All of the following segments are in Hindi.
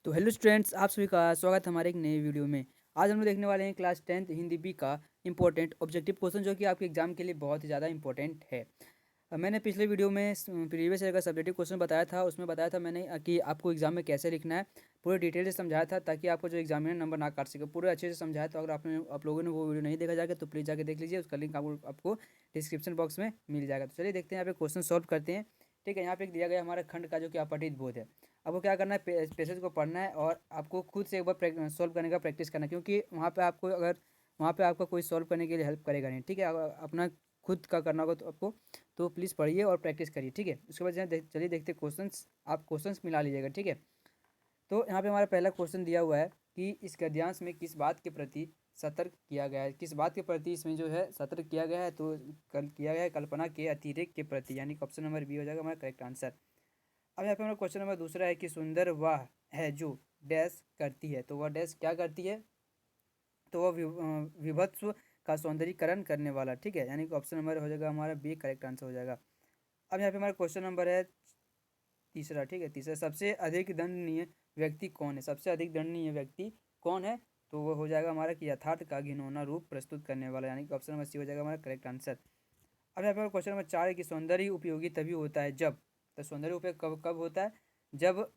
तो हेलो स्टूडेंट्स, आप सभी का स्वागत है हमारे एक नए वीडियो में। आज हम लोग देखने वाले हैं क्लास 10th हिंदी बी का इंपॉर्टेंट ऑब्जेक्टिव क्वेश्चन, जो कि आपके एग्जाम के लिए बहुत ही ज़्यादा इंपॉर्टेंट है। मैंने पिछले वीडियो में प्रीवियस ईयर का सब्जेक्टिव क्वेश्चन बताया था। उसमें बताया था मैंने कि आपको एग्जाम में कैसे लिखना है, पूरे डिटेल से समझाया था, ताकि आपको जो एग्जामिनर नंबर ना काट सके। पूरे अच्छे से समझाया। तो अगर आप लोगों ने वो वीडियो नहीं देखा जाएगा तो प्लीज़ जाके देख लीजिए। उसका लिंक आपको डिस्क्रिप्शन बॉक्स में मिल जाएगा। तो चलिए देखते हैं, यहाँ पे क्वेश्चन सॉल्व करते हैं। ठीक है, यहाँ पे दिया गया हमारा खंड का जो कि अपठित बोध है। आपको क्या करना है, पैसेज को पढ़ना है और आपको खुद से एक बार सॉल्व करने का प्रैक्टिस करना है, क्योंकि वहाँ पे आपका कोई सॉल्व करने के लिए हेल्प करेगा नहीं। ठीक है, अगर अपना खुद का करना होगा तो आपको, तो प्लीज़ पढ़िए और प्रैक्टिस करिए। ठीक है, उसके बाद चलिए देखते क्वेश्चंस। आप क्वेश्चंस मिला लीजिएगा। ठीक है, तो यहाँ पे हमारा पहला क्वेश्चन दिया हुआ है कि इस गद्यांश में किस बात के प्रति सतर्क किया गया है। किस बात के प्रति इसमें जो है सतर्क किया गया है, तो कल किया गया है कल्पना के अतिरेक के प्रति, यानी कि ऑप्शन नंबर बी हो जाएगा हमारा करेक्ट आंसर। अब यहाँ पे हमारा क्वेश्चन नंबर दूसरा है कि सुंदर वह है जो डैश करती है। तो वह डैश क्या करती है, तो वह विभत्स का सौंदर्यीकरण करने वाला। ठीक है, यानी कि ऑप्शन नंबर हो जाएगा हमारा बी करेक्ट आंसर हो जाएगा। अब यहाँ पे हमारा क्वेश्चन नंबर है तीसरा। ठीक है, तीसरा, सबसे अधिक दंडनीय व्यक्ति कौन है। सबसे अधिक दंडनीय व्यक्ति कौन है, तो वो हो जाएगा हमारा कि यथार्थ का घिनौना रूप प्रस्तुत करने वाला, यानी कि ऑप्शन नंबर सी हो जाएगा हमारा करेक्ट आंसर। अब यहाँ पे क्वेश्चन नंबर 4 है कि सौंदर्य उपयोगी तभी होता है जब, तो सौंदर्य उपयोग कब कब होता है, जब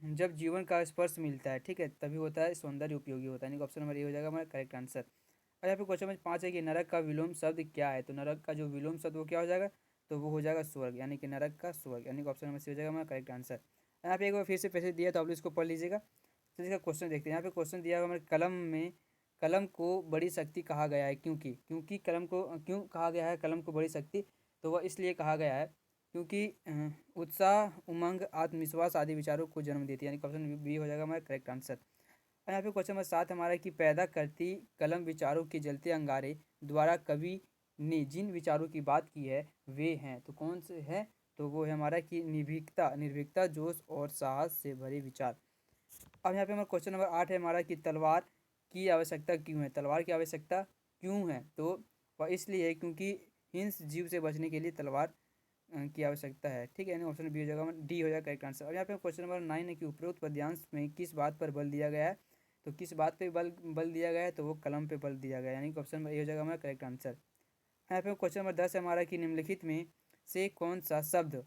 जब जीवन का स्पर्श मिलता है। ठीक है, तभी होता है सौंदर्य उपयोगी होता है, यानी कि ऑप्शन नंबर ए हो जाएगा हमारा करेक्ट आंसर। और यहाँ पे क्वेश्चन नंबर 5 है कि नरक का विलोम शब्द क्या है। तो नरक का जो विलोम शब्द वो क्या हो जाएगा, तो वो हो जाएगा स्वर्ग, यानी कि नरक का स्वर्ग, यानी कि ऑप्शन नंबर सी हो जाएगा हमारा करेक्ट आंसर। यहाँ पे एक बार फिर से पैसे दिया, तो आप इसको पढ़ लीजिएगा। तो इसका क्वेश्चन देखते हैं। यहाँ पे क्वेश्चन दिया हुआ हमारे कलम में, कलम को बड़ी शक्ति कहा गया है क्योंकि, कलम को क्यों कहा गया है कलम को बड़ी शक्ति, तो वह इसलिए कहा गया है क्योंकि उत्साह, उमंग, आत्मविश्वास आदि विचारों को जन्म देती है, यानी ऑप्शन बी हो जाएगा हमारा करेक्ट आंसर। और यहाँ पे क्वेश्चन नंबर 7 हमारा कि पैदा करती कलम विचारों के जलते अंगारे द्वारा कवि ने जिन विचारों की बात की है वे हैं, तो कौन से हैं, तो वो है हमारा कि निर्भीकता, जोश और साहस से भरे विचार। अब यहाँ पे हमारा क्वेश्चन नंबर 8 है हमारा कि तलवार की आवश्यकता क्यों है। तलवार की आवश्यकता क्यों है, तो वह इसलिए है क्योंकि हिंस जीव से बचने के लिए तलवार की आवश्यकता है। ठीक है, यानी ऑप्शन बी हो जाएगा, डी हो जाएगा करेक्ट आंसर। अब यहाँ पे क्वेश्चन नंबर 9 है कि उपरोक्त पद्यांश में किस बात पर बल दिया गया है। तो किस बात पे बल बल दिया गया है, तो वो कलम पे बल दिया गया है, यानी कि ऑप्शन नंबर ए हो जाएगा हमारा करेक्ट आंसर। यहाँ पे क्वेश्चन नंबर 10 है हमारा कि निम्नलिखित में से कौन सा शब्द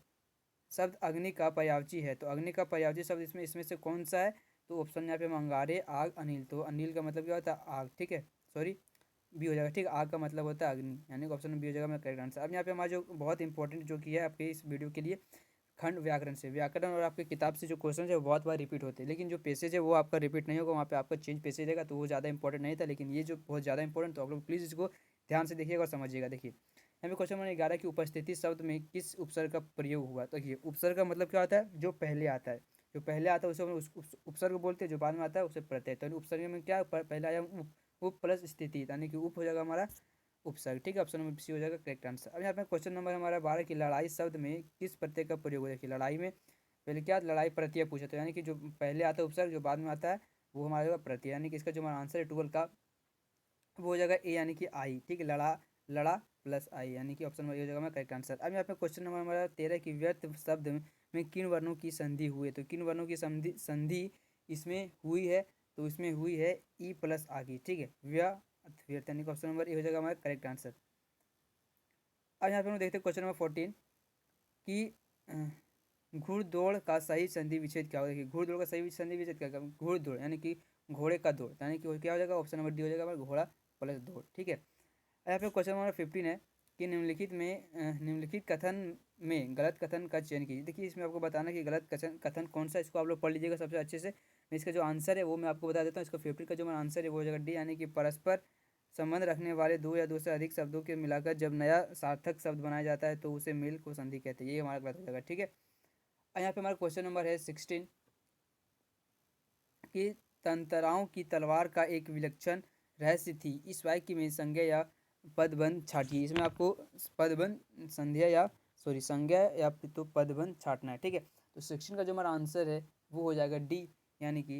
शब्द अग्नि का पर्यायवाची है। तो अग्नि का पर्यायवाची शब्द इसमें इसमें से कौन सा है, तो ऑप्शन यहाँ पे हम अंगारे, आग, अनिल। तो अनिल का मतलब क्या होता है, आग। ठीक है, सॉरी, बी हो जाएगा। ठीक है, आग का मतलब होता है अग्नि, यानी कि ऑप्शन बी हो जाएगा मेरा करेक्ट आंसर। अब यहाँ पे हमारा जो बहुत इंपॉर्टेंट जो किया है आपके इस वीडियो के लिए, खंड व्याकरण से, व्याकरण और आपके किताब से जो क्वेश्चन है वो बहुत बार रिपीट होते हैं, लेकिन जो पेसेज है वो आपका रिपीट नहीं होगा, वहाँ पे आपका चेंज पेसेज रहेगा, तो वो ज़्यादा इंपॉर्टेंट नहीं था, लेकिन ये जो बहुत ज़्यादा इंपॉर्टेंट, तो आप लोग प्लीज़ इसको ध्यान से देखिएगा और समझिएगा। देखिए यहाँ पे क्वेश्चन नंबर 11 की उपस्थिति शब्द में किस उपसर्ग का प्रयोग हुआ। तो ये उपसर्ग का मतलब क्या होता है, जो पहले आता है, जो पहले आता है उसे हम उपसर्ग बोलते हैं, जो बाद में आता है उसे प्रत्यय। तो उपसर्ग में क्या पहले आया उप प्लस स्थिति, यानी कि उप हो जाएगा हमारा उपसर्ग। ठीक है, ऑप्शन नंबर सी हो जाएगा करेक्ट आंसर। अब यहाँ पे क्वेश्चन नंबर हमारा 12 की लड़ाई शब्द में किस प्रत्यय का प्रयोग है। देखिए लड़ाई में पहले क्या लड़ाई प्रत्यय पूछा, तो यानी कि जो पहले आता है उपसर्ग, जो बाद में आता है वो हमारा प्रत्यय, यानी कि इसका जो हमारा आंसर है 12 का वो हो जाएगा ए, यानी कि आई। ठीक है, लड़ा, लड़ा प्लस आई, यानी कि ऑप्शन नंबर ए हो जाएगा हमारा करेक्ट आंसर। अब यहाँ पे क्वेश्चन नंबर हमारा 13 की व्यर्थ शब्द में किन वर्णों की संधि हुई है। तो किन वर्णों की संधि संधि इसमें हुई है, तो इसमें हुई है ई प्लस आगे। ठीक है, व्यर्थ, यानी कि ऑप्शन नंबर ए हो जाएगा हमारा करेक्ट आंसर। अब यहाँ पे हम देखते हैं क्वेश्चन नंबर 14 कि घुड़दौड़ का सही संधि विच्छेद क्या होगा। देखिए घुड़दौड़ का सही संधि विच्छेद क्या होगा, घुड़दौड़ यानी कि घोड़े का दौड़, यानी कि क्या हो जाएगा, ऑप्शन नंबर डी हो जाएगा हमारा घोड़ा प्लस दौड़। ठीक है, यहाँ पे क्वेश्चन नंबर 15 है कि निम्नलिखित कथन में गलत कथन का चयन कीजिए। देखिए इसमें आपको बताना कि गलत कथन कथन कौन सा है, इसको आप लोग पढ़ लीजिएगा सबसे अच्छे से। मैं इसका जो आंसर है वो मैं आपको बता देता हूँ। इसका 15 का जो हमारा आंसर है वो हो जाएगा डी, यानी कि परस्पर संबंध रखने वाले दो या दो से अधिक शब्दों के मिलाकर जब नया सार्थक शब्द बनाया जाता है तो उसे मेल को संधि कहते हैं। ये हमारा गलत हो जाएगा। ठीक है, यहाँ पे हमारा क्वेश्चन नंबर है 16 कि तंतराओं की तलवार का एक विलक्षण रहस्य थी, इस वाक्य में संज्ञा या पदबंध छाटिए। इसमें आपको पदबंध संध्या या सॉरी संज्ञा या तो पदबंध छाटना है। ठीक है, तो 16 का जो हमारा आंसर है वो हो जाएगा डी, यानी कि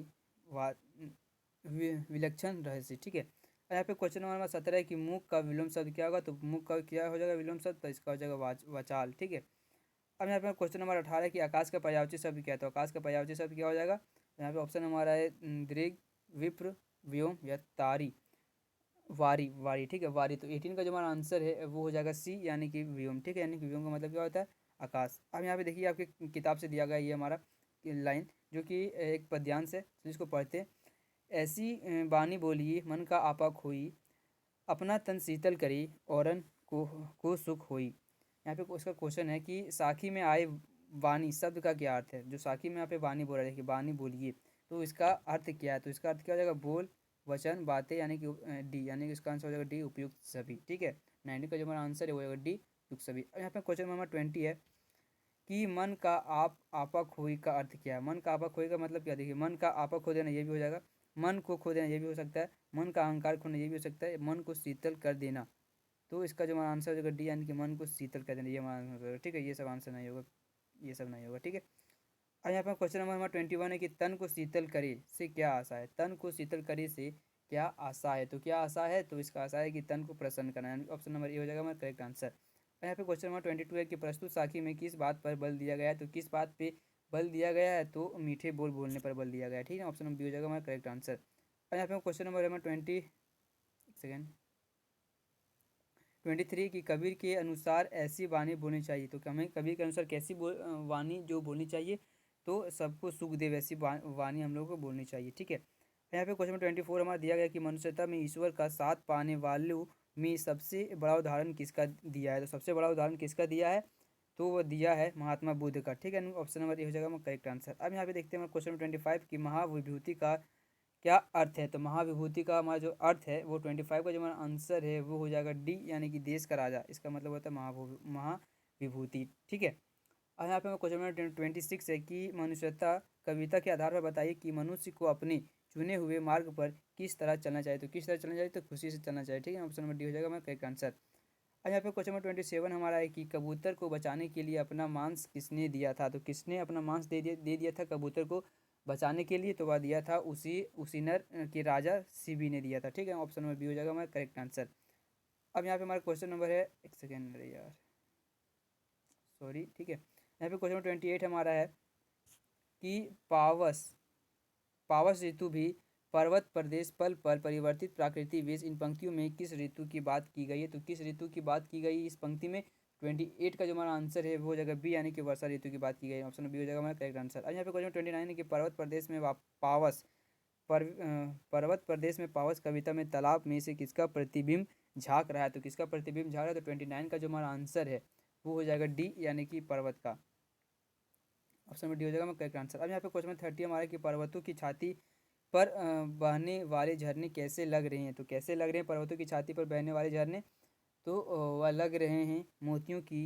विलक्षण रहस्य। ठीक है, यहाँ पे क्वेश्चन नंबर 17 है कि मुख का विलोम शब्द क्या होगा। तो मुख का क्या हो जाएगा विलोम शब्द, तो इसका हो जाएगा वाचाल। ठीक है, अब यहाँ पे क्वेश्चन नंबर 18 है कि आकाश का पर्यायवाची शब्द क्या है। तो आकाश का पर्यायवाची शब्द क्या हो जाएगा, यहाँ पे ऑप्शन हमारा है दृग, विप्र, व्योम या तारी, वारी, वारी, ठीक है, वारी। तो 18 का जो हमारा आंसर है वो हो जाएगा सी, यानी कि व्योम, ठीक है। यानी कि व्योम का मतलब क्या होता है, आकाश। अब यहाँ पे देखिए आपकी किताब से दिया गया ये हमारा लाइन, जो कि एक पद्यांश है, तो इसको पढ़ते हैं। ऐसी बानी बोलिए मन का आपा खोई, अपना तन शीतल करी औरन को सुख होई। यहाँ पे उसका क्वेश्चन है कि साखी में आए वाणी शब्द का क्या अर्थ है। जो साखी में यहाँ पे वाणी बोल रहा है कि वाणी बोलिए, तो इसका अर्थ क्या है, तो इसका अर्थ क्या हो जाएगा, बोल, वचन, बातें, यानी कि डी, यानी कि इसका आंसर हो जाएगा डी, उपयुक्त सभी, ठीक है। 90 का जो हमारा आंसर है वो होगा डी, उपयुक्त सभी। अब यहाँ पे क्वेश्चन नंबर 20 है कि मन का आप आपा खोई का अर्थ क्या है। मन का आपा खोई का मतलब क्या, देखिए मन का आपा खो देना ये भी हो जाएगा, मन को खो देना ये भी हो सकता है, मन का अहंकार खोना ये भी हो सकता है, मन को शीतल कर देना। तो इसका जो हमारा आंसर हो जाएगा डी, यानी कि मन को शीतल कर देना, ये हमारा आंसर होगा, ठीक है। ये सब आंसर नहीं होगा, ये सब नहीं होगा, ठीक है। और यहाँ पर क्वेश्चन नंबर हमारा 21 है कि तन को शीतल करे से क्या आशा है। तन को शीतल करे से क्या आशा है, तो क्या आशा है, तो इसका आशा है कि तन को प्रसन्न करना है। ऑप्शन नंबर ए हो जाएगा हमारा करेक्ट आंसर। और यहाँ पे क्वेश्चन नंबर 22 है कि प्रस्तुत साखी में किस बात पर बल दिया गया है, तो किस बात पे बल दिया गया है, तो मीठे बोल बोलने पर बल दिया गया है, ठीक है। ऑप्शन नंबर बी हो जाएगा हमारा करेक्ट आंसर। और यहाँ पे क्वेश्चन नंबर हमारा 23 कि कबीर के अनुसार ऐसी वाणी बोलनी चाहिए, तो हमें कबीर के अनुसार कैसी वाणी जो बोलनी चाहिए, तो सबको सुख दे वैसी वाणी हम लोग को बोलनी चाहिए, ठीक है। यहाँ पे क्वेश्चन 24 हमारा दिया गया कि मनुष्यता में ईश्वर का साथ पाने वालों में सबसे बड़ा उदाहरण किसका दिया है, तो सबसे बड़ा उदाहरण किसका दिया है, तो वो दिया है महात्मा बुद्ध का, ठीक है। ऑप्शन नंबर ए हो जाएगा करेक्ट आंसर। अब यहाँ पे देखते हैं क्वेश्चन 25 की महाविभूति का क्या अर्थ है, तो महाविभूति का हमारा जो अर्थ है वो 25 का जो हमारा आंसर है वो हो जाएगा डी, यानी कि देश का राजा, इसका मतलब होता है महाविभूति, ठीक है। और यहाँ पे हमारा क्वेश्चन नंबर 26 है कि मनुष्यता कविता के आधार पर बताइए कि मनुष्य को अपने चुने हुए मार्ग पर किस तरह चलना चाहिए, तो किस तरह चलना चाहिए, तो खुशी से चलना चाहिए, ठीक है। ऑप्शन नंबर डी हो जाएगा हमारा करेक्ट आंसर। और यहाँ पे क्वेश्चन नंबर 27 हमारा है कि कबूतर को बचाने के लिए अपना मांस किसने दिया था, तो किसने अपना मांस दे दिया था कबूतर को बचाने के लिए, तो वह दिया था उसी नर के राजा सीबी ने दिया था, ठीक है। ऑप्शन नंबर बी हो जाएगा हमारा करेक्ट आंसर। अब यहाँ पे हमारा क्वेश्चन नंबर है, एक सेकेंड, अरे यार सॉरी, ठीक है। यहाँ पे क्वेश्चन नंबर 28 हमारा है कि पावस पावस ऋतु भी पर्वत प्रदेश पल पल परिवर्तित प्राकृतिक वेश, इन पंक्तियों में किस ऋतु की बात की गई है, तो किस ऋतु की बात की गई इस पंक्ति में। 28 का जो हमारा आंसर है वो हो जाएगा बी, यानी कि वर्षा ऋतु की बात की गई है। ऑप्शन बी हो जाएगा हमारा करेक्ट आंसर। और यहाँ पे क्वेश्चन 29 है कि पर्वत प्रदेश में पावस पर्वत प्रदेश में पावस कविता में तालाब में से किसका प्रतिबिंब झाँक रहा है, तो किसका प्रतिबिंब झाँक रहा है, तो 29 का जो हमारा आंसर है वो हो जाएगा डी, यानी कि पर्वत का। ऑप्शन में डी हो जाएगा करेक्ट आंसर। अब यहाँ पे क्वेश्चन 30 हमारा कि पर्वतों की छाती पर बहने वाले झरने कैसे लग रहे हैं, तो कैसे लग रहे हैं पर्वतों की छाती पर बहने वाले झरने, तो वह लग रहे हैं मोतियों की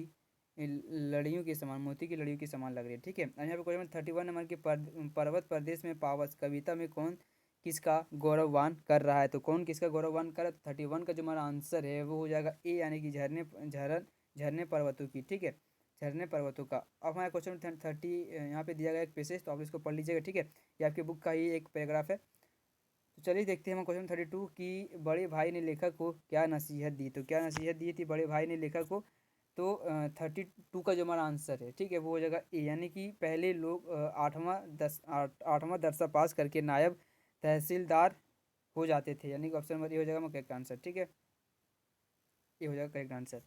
लड़ियों के समान, मोती की लड़ियों के समान लग रही है, ठीक है। और यहाँ पे क्वेश्चन 31 नंबर के पर्वत प्रदेश में पावस कविता में कौन किसका गौरववान कर रहा है, तो कौन किसका गौरववान कर रहा है, तो 31 का जो हमारा आंसर है वो हो जाएगा ए, यानी कि झरने पर्वतों की, ठीक है, झरने पर्वतों का। अब हमारा क्वेश्चन 30 यहाँ पे दिया गया एक पैसेज, तो आप इसको पढ़ लीजिएगा, ठीक है। ये आपकी बुक का ही एक पैराग्राफ है। तो चलिए देखते हैं हम क्वेश्चन 32 कि बड़े भाई ने लेखक को क्या नसीहत दी, तो क्या नसीहत दी थी बड़े भाई ने लेखक को, तो 32 का जो हमारा आंसर है, ठीक है, वो हो जाएगा ए, यानी कि पहले लोग आठवां दर्जा पास करके नायब तहसीलदार हो जाते थे, यानी कि ऑप्शन नंबर ए हो जाएगा करेक्ट आंसर, ठीक है, ये हो जाएगा करेक्ट आंसर।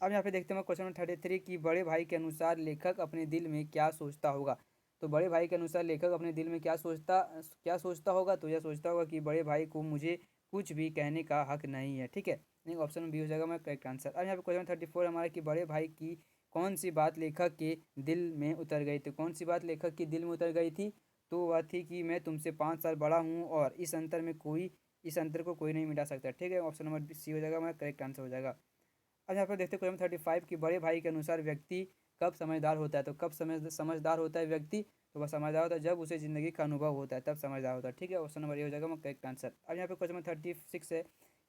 अब यहाँ पे देखते हैं क्वेश्चन नंबर 33 कि बड़े भाई के अनुसार लेखक अपने दिल में क्या सोचता होगा, तो बड़े भाई के अनुसार लेखक अपने दिल में क्या सोचता होगा, तो यह सोचता होगा कि बड़े भाई को मुझे कुछ भी कहने का हक नहीं है, ठीक है। नहीं, ऑप्शन बी हो जाएगा हमारा करेक्ट आंसर। अब यहाँ पे क्वेश्चन 34 हमारा कि बड़े भाई की कौन सी बात लेखक के दिल में उतर गई, तो कौन सी बात लेखक के दिल में उतर गई थी, तो वह थी कि मैं तुमसे 5 साल बड़ा हूँ और इस अंतर को कोई नहीं मिटा सकता, ठीक है। ऑप्शन नंबर सी हो जाएगा हमारा करेक्ट आंसर हो जाएगा। अब यहाँ पर देखते हैं क्वेश्चन 35 की बड़े भाई के अनुसार व्यक्ति कब समझदार होता है, तो कब समझदार होता है व्यक्ति, तो वह समझदार होता है जब उसे ज़िंदगी का अनुभव होता है, तब समझदार होता है, ठीक है। ऑप्शन नंबर ए हो जाएगा करेक्ट आंसर। अब यहाँ पे क्वेश्चन नंबर 36 है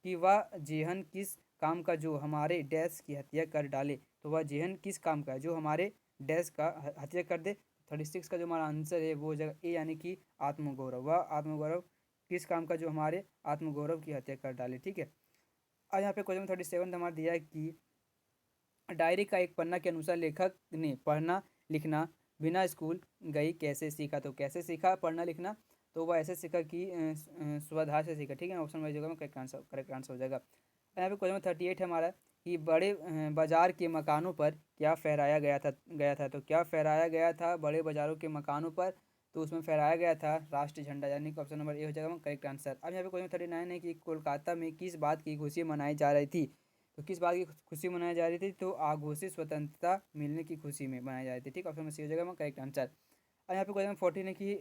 कि वह जेहन किस काम का जो हमारे डैश की हत्या कर डाले, तो वह जेहन किस काम का जो हमारे डैश का हत्या कर दे। 36 का जो हमारा आंसर है वो हो जाएगा ए, यानी कि आत्मगौरव। वह आत्मगौरव किस काम का जो हमारे आत्मगौरव की हत्या कर डाले, ठीक है। और यहाँ पे क्वेश्चन 37 हमारा दिया है कि डायरी का एक पन्ना के अनुसार लेखक ने पढ़ना लिखना बिना स्कूल गई कैसे सीखा, तो कैसे सीखा पढ़ना लिखना, तो वह ऐसे सीखा कि स्वधा से सीखा। ठीक है, ऑप्शन वाइज होगा, करेक्ट आंसर हो जाएगा। यहाँ पे क्वेश्चन 38 है हमारा कि बड़े बाजार के मकानों पर क्या फहराया गया था। तो क्या फहराया गया था बड़े बाजारों के मकानों पर, तो उसमें फहराया गया था राष्ट्रीय झंडा, यानी कि ऑप्शन नंबर ए हो जाएगा करेक्ट आंसर। अब यहाँ पे क्वेश्चन 39 है कि कोलकाता में किस बात की खुशी मनाई जा रही थी। तो किस बात की खुशी मनाई जा रही थी, तो आघोषित स्वतंत्रता मिलने की खुशी में मनाई जा रही थी। ठीक, ऑप्शन में सी हो जाएगा करेक्ट आंसर। और यहाँ पे क्वेश्चन 14 है कि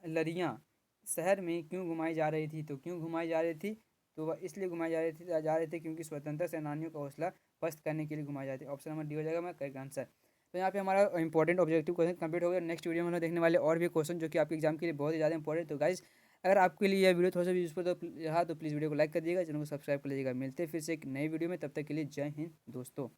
लरियाँ शहर में क्यों घुमाई जा रही थी। तो क्यों घुमाई जा रही थी, तो वह इसलिए घुमाई जा रही थी क्योंकि स्वतंत्रता सेनानियों का हौसला पस्त करने के लिए घुमाई जाती है। ऑप्शन नंबर डी हो जाएगा करेक्ट आंसर। तो यहाँ पे हमारा इंपॉर्टेंट ऑब्जेक्टिव क्वेश्चन कंप्लीट हो गया। नेक्स्ट वीडियो में हम लोग देखने वाले और भी क्वेश्चन जो कि आपके एग्जाम के लिए बहुत ही ज़्यादा इंपॉर्टेंट। तो गाइज, अगर आपके लिए यह वीडियो थोड़ा सा भी यूजफुल रहा तो प्लीज़ वीडियो को लाइक कर दीजिएगा, चैनल को सब्सक्राइब कर लीजिएगा। मिलते हैं फिर से एक नई वीडियो में, तब तक के लिए जय हिंद दोस्तों।